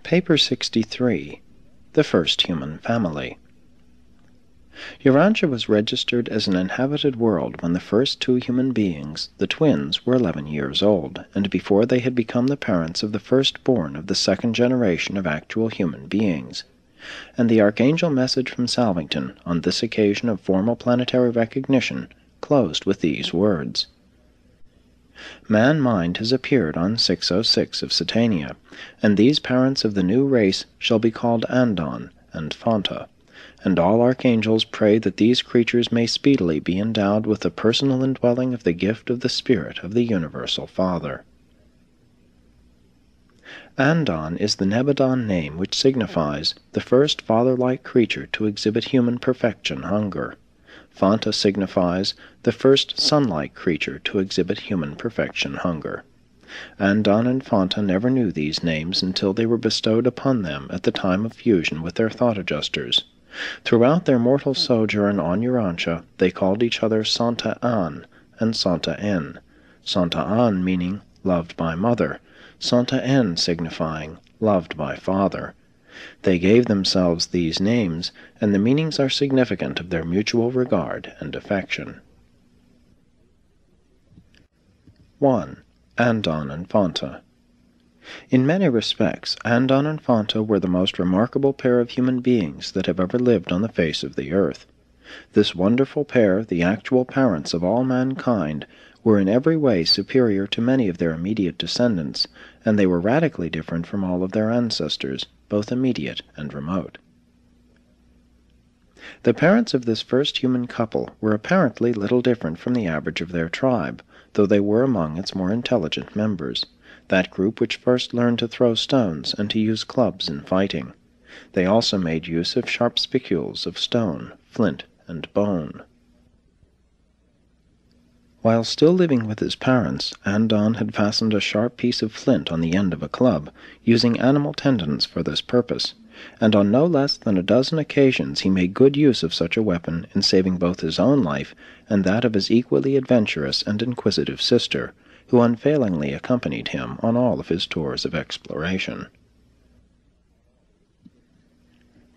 Paper 63. The First Human Family. Urantia was registered as an inhabited world when the first two human beings, the twins, were 11 years old, and before they had become the parents of the firstborn of the second generation of actual human beings. And the archangel message from Salvington, on this occasion of formal planetary recognition, closed with these words: Man-mind has appeared on 606 of Satania, and these parents of the new race shall be called Andon and Phanta, and all archangels pray that these creatures may speedily be endowed with the personal indwelling of the gift of the Spirit of the Universal Father. Andon is the Nebadon name which signifies the first father-like creature to exhibit human perfection hunger. Phanta signifies the first sun-like creature to exhibit human perfection hunger. Andon and Phanta never knew these names until they were bestowed upon them at the time of fusion with their thought adjusters. Throughout their mortal sojourn on Urantia, they called each other Santa An and Santa En, Santa An meaning loved by mother, Santa En signifying loved by father. They gave themselves these names, and the meanings are significant of their mutual regard and affection. 1. Andon and Phanta. In many respects, Andon and Phanta were the most remarkable pair of human beings that have ever lived on the face of the earth. This wonderful pair, the actual parents of all mankind, were in every way superior to many of their immediate descendants, and they were radically different from all of their ancestors, both immediate and remote. The parents of this first human couple were apparently little different from the average of their tribe, though they were among its more intelligent members, that group which first learned to throw stones and to use clubs in fighting. They also made use of sharp spicules of stone, flint, and bone. While still living with his parents, Andon had fastened a sharp piece of flint on the end of a club, using animal tendons for this purpose, and on no less than a dozen occasions he made good use of such a weapon in saving both his own life and that of his equally adventurous and inquisitive sister, who unfailingly accompanied him on all of his tours of exploration.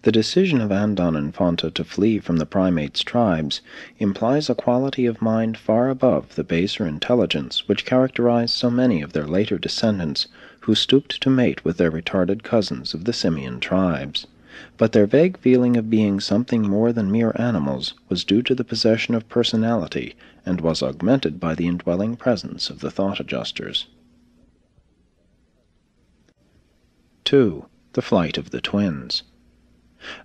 The decision of Andon and Phanta to flee from the primates' tribes implies a quality of mind far above the baser intelligence which characterized so many of their later descendants who stooped to mate with their retarded cousins of the simian tribes. But their vague feeling of being something more than mere animals was due to the possession of personality and was augmented by the indwelling presence of the thought adjusters. 2. The Flight of the Twins.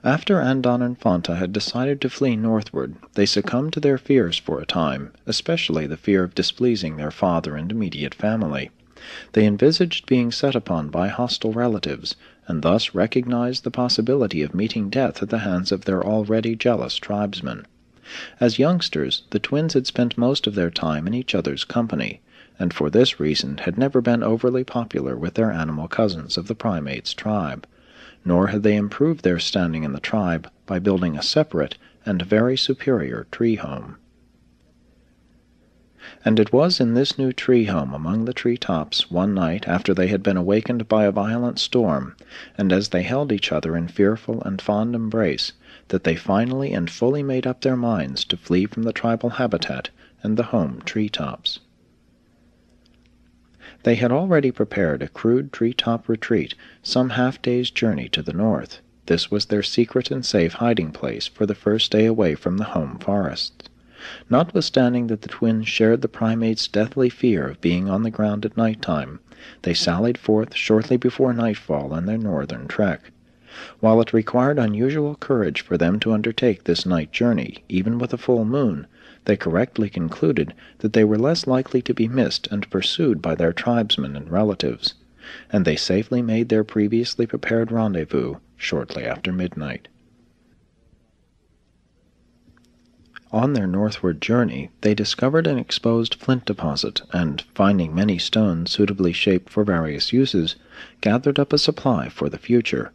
After Andon and Phanta had decided to flee northward, they succumbed to their fears for a time, especially the fear of displeasing their father and immediate family. They envisaged being set upon by hostile relatives, and thus recognized the possibility of meeting death at the hands of their already jealous tribesmen. As youngsters, the twins had spent most of their time in each other's company, and for this reason had never been overly popular with their animal cousins of the primates' tribe. Nor had they improved their standing in the tribe by building a separate and very superior tree home. And it was in this new tree home among the tree-tops one night after they had been awakened by a violent storm, and as they held each other in fearful and fond embrace, that they finally and fully made up their minds to flee from the tribal habitat and the home tree-tops. They had already prepared a crude tree-top retreat some half-day's journey to the north. This was their secret and safe hiding place for the first day away from the home forests. Notwithstanding that the twins shared the primates' deathly fear of being on the ground at night-time, they sallied forth shortly before nightfall on their northern trek. While it required unusual courage for them to undertake this night journey, even with a full moon, they correctly concluded that they were less likely to be missed and pursued by their tribesmen and relatives, and they safely made their previously prepared rendezvous shortly after midnight. On their northward journey, they discovered an exposed flint deposit, and, finding many stones suitably shaped for various uses, gathered up a supply for the future.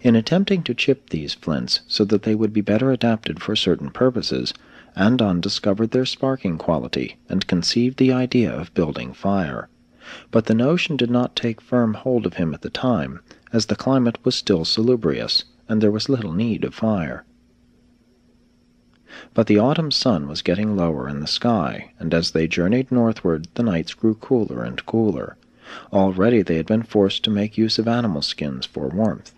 In attempting to chip these flints so that they would be better adapted for certain purposes, Andon discovered their sparking quality and conceived the idea of building fire. But the notion did not take firm hold of him at the time, as the climate was still salubrious, and there was little need of fire. But the autumn sun was getting lower in the sky, and as they journeyed northward the nights grew cooler and cooler. Already they had been forced to make use of animal skins for warmth.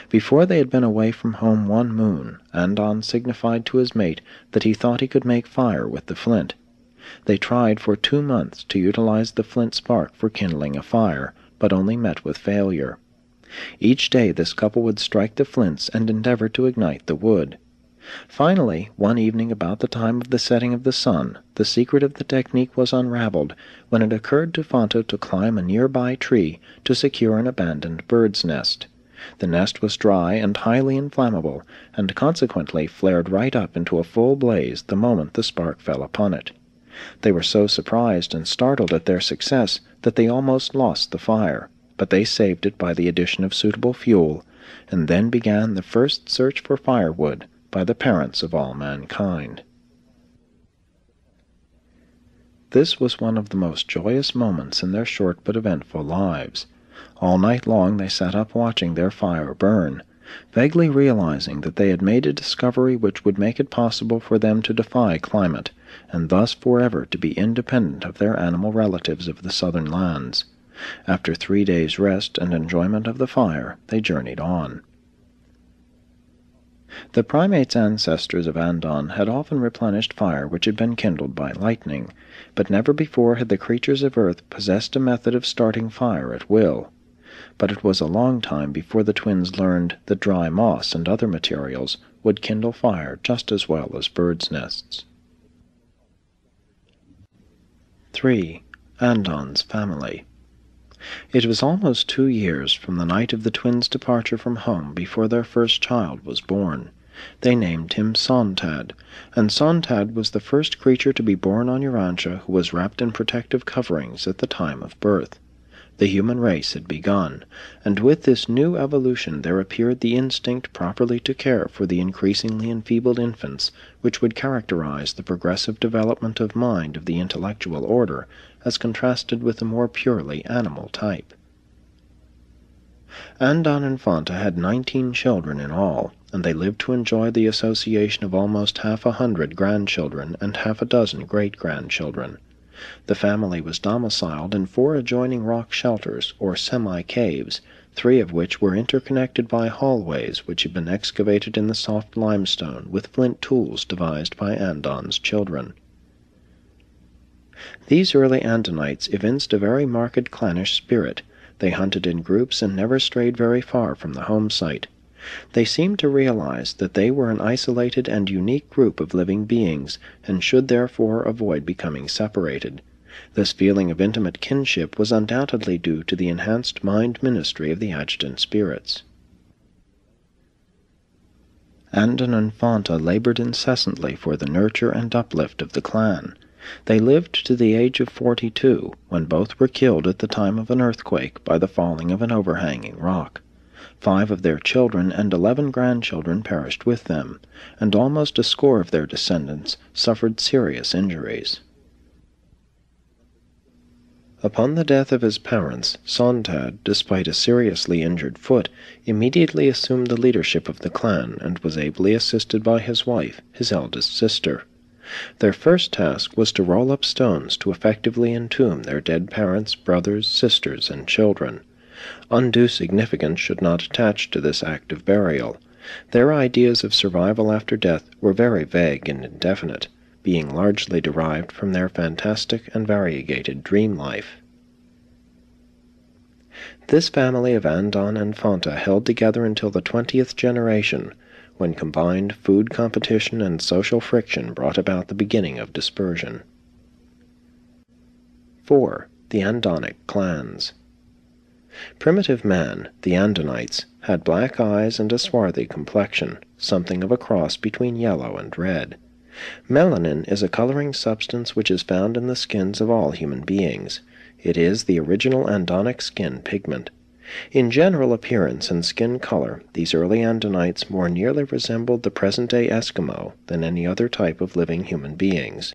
Before they had been away from home 1 moon, Andon signified to his mate that he thought he could make fire with the flint. They tried for 2 months to utilize the flint spark for kindling a fire, but only met with failure. Each day this couple would strike the flints and endeavor to ignite the wood. Finally, one evening about the time of the setting of the sun, the secret of the technique was unraveled when it occurred to Fanta to climb a nearby tree to secure an abandoned bird's nest. The nest was dry and highly inflammable, and consequently flared right up into a full blaze the moment the spark fell upon it. They were so surprised and startled at their success that they almost lost the fire, but they saved it by the addition of suitable fuel, and then began the first search for firewood by the parents of all mankind. This was one of the most joyous moments in their short but eventful lives. All night long they sat up watching their fire burn, vaguely realizing that they had made a discovery which would make it possible for them to defy climate, and thus forever to be independent of their animal relatives of the southern lands. After 3 days' rest and enjoyment of the fire, they journeyed on. The primates' ancestors of Andon had often replenished fire which had been kindled by lightning, but never before had the creatures of earth possessed a method of starting fire at will. But it was a long time before the twins learned that dry moss and other materials would kindle fire just as well as birds' nests. 3. Andon's family. It was almost 2 years from the night of the twins' departure from home before their first child was born. They named him Sontad, and Sontad was the first creature to be born on Urantia who was wrapped in protective coverings at the time of birth. The human race had begun, and with this new evolution there appeared the instinct properly to care for the increasingly enfeebled infants which would characterize the progressive development of mind of the intellectual order, as contrasted with the more purely animal type. Andon and Fanta had 19 children in all, and they lived to enjoy the association of almost 100 grandchildren and 6 great-grandchildren. The family was domiciled in 4 adjoining rock shelters, or semi-caves, 3 of which were interconnected by hallways which had been excavated in the soft limestone with flint tools devised by Andon's children. These early Andonites evinced a very marked clannish spirit. They hunted in groups and never strayed very far from the home site. They seemed to realize that they were an isolated and unique group of living beings, and should therefore avoid becoming separated. This feeling of intimate kinship was undoubtedly due to the enhanced mind ministry of the adjutant spirits. Andon and Fanta labored incessantly for the nurture and uplift of the clan. They lived to the age of 42, when both were killed at the time of an earthquake by the falling of an overhanging rock. 5 of their children and 11 grandchildren perished with them, and almost a score of their descendants suffered serious injuries. Upon the death of his parents, Sontad, despite a seriously injured foot, immediately assumed the leadership of the clan and was ably assisted by his wife, his eldest sister. Their first task was to roll up stones to effectively entomb their dead parents, brothers, sisters, and children. Undue significance should not attach to this act of burial. Their ideas of survival after death were very vague and indefinite, being largely derived from their fantastic and variegated dream life. This family of Andon and Fanta held together until the 20th generation, when combined food competition and social friction brought about the beginning of dispersion. 4. The Andonic clans. Primitive man, the Andonites, had black eyes and a swarthy complexion, something of a cross between yellow and red. Melanin is a coloring substance which is found in the skins of all human beings. It is the original Andonic skin pigment. In general appearance and skin color, these early Andonites more nearly resembled the present-day Eskimo than any other type of living human beings.